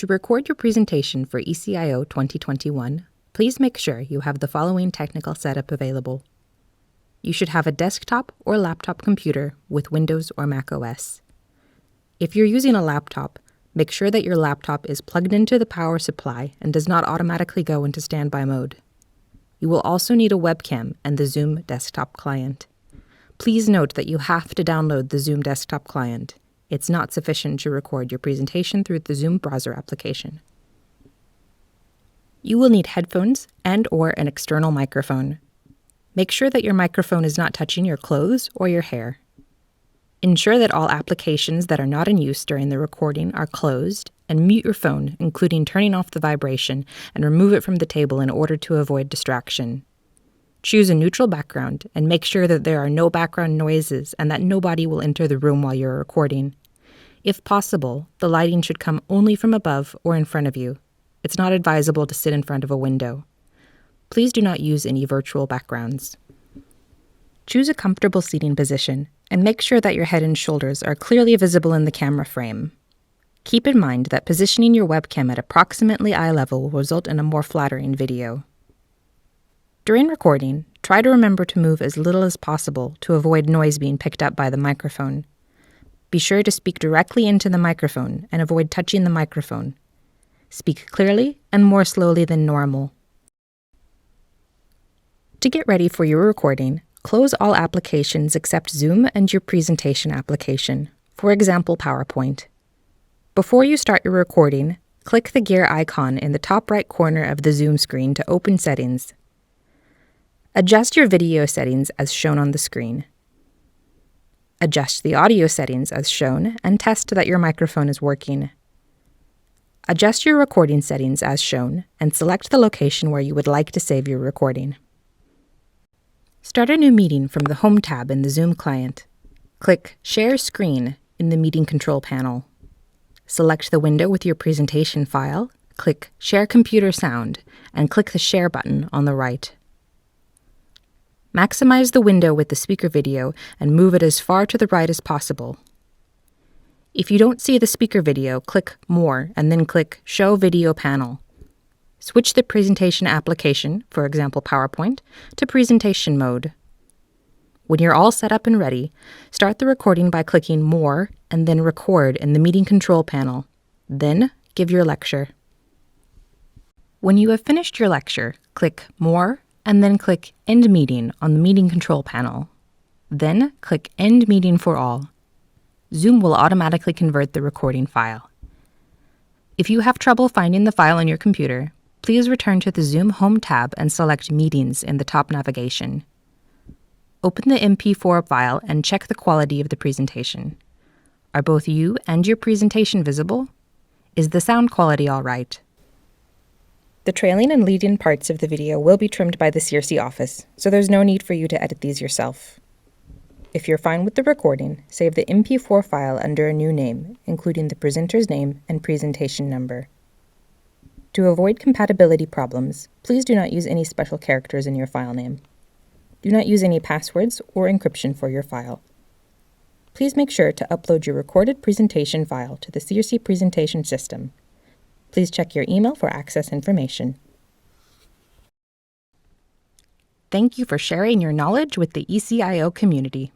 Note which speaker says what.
Speaker 1: To record your presentation for ECIO 2021, please make sure you have the following technical setup available. You should have a desktop or laptop computer with Windows or Mac OS. If you're using a laptop, make sure that your laptop is plugged into the power supply and does not automatically go into standby mode. You will also need a webcam and the Zoom desktop client. Please note that you have to download the Zoom desktop client. It's not sufficient to record your presentation through the Zoom browser application. You will need headphones and/or an external microphone. Make sure that your microphone is not touching your clothes or your hair. Ensure that all applications that are not in use during the recording are closed, and mute your phone, including turning off the vibration, and remove it from the table in order to avoid distraction. Choose a neutral background and make sure that there are no background noises and that nobody will enter the room while you're recording. If possible, the lighting should come only from above or in front of you. It's not advisable to sit in front of a window. Please do not use any virtual backgrounds. Choose a comfortable seating position and make sure that your head and shoulders are clearly visible in the camera frame. Keep in mind that positioning your webcam at approximately eye level will result in a more flattering video. During recording, try to remember to move as little as possible to avoid noise being picked up by the microphone. Be sure to speak directly into the microphone and avoid touching the microphone. Speak clearly and more slowly than normal. To get ready for your recording, close all applications except Zoom and your presentation application, for example, PowerPoint. Before you start your recording, click the gear icon in the top right corner of the Zoom screen to open settings. Adjust your video settings as shown on the screen. Adjust the audio settings as shown and test that your microphone is working. Adjust your recording settings as shown and select the location where you would like to save your recording. Start a new meeting from the Home tab in the Zoom client. Click Share Screen in the Meeting Control panel. Select the window with your presentation file, click Share Computer Sound, and click the Share button on the right. Maximize the window with the speaker video and move it as far to the right as possible. If you don't see the speaker video, click More and then click Show Video Panel. Switch the presentation application, for example PowerPoint, to presentation mode. When you're all set up and ready, start the recording by clicking More and then Record in the Meeting Control panel. Then give your lecture. When you have finished your lecture, click More and then click End Meeting on the Meeting Control panel. Then click End Meeting for all. Zoom will automatically convert the recording file. If you have trouble finding the file on your computer, please return to the Zoom Home tab and select Meetings in the top navigation. Open the MP4 file and check the quality of the presentation. Are both you and your presentation visible? Is the sound quality all right? The trailing and lead-in parts of the video will be trimmed by the CIRSE office, so there's no need for you to edit these yourself. If you're fine with the recording, save the MP4 file under a new name, including the presenter's name and presentation number. To avoid compatibility problems, please do not use any special characters in your file name. Do not use any passwords or encryption for your file. Please make sure to upload your recorded presentation file to the CIRSE presentation system. Please check your email for access information. Thank you for sharing your knowledge with the ECIO community.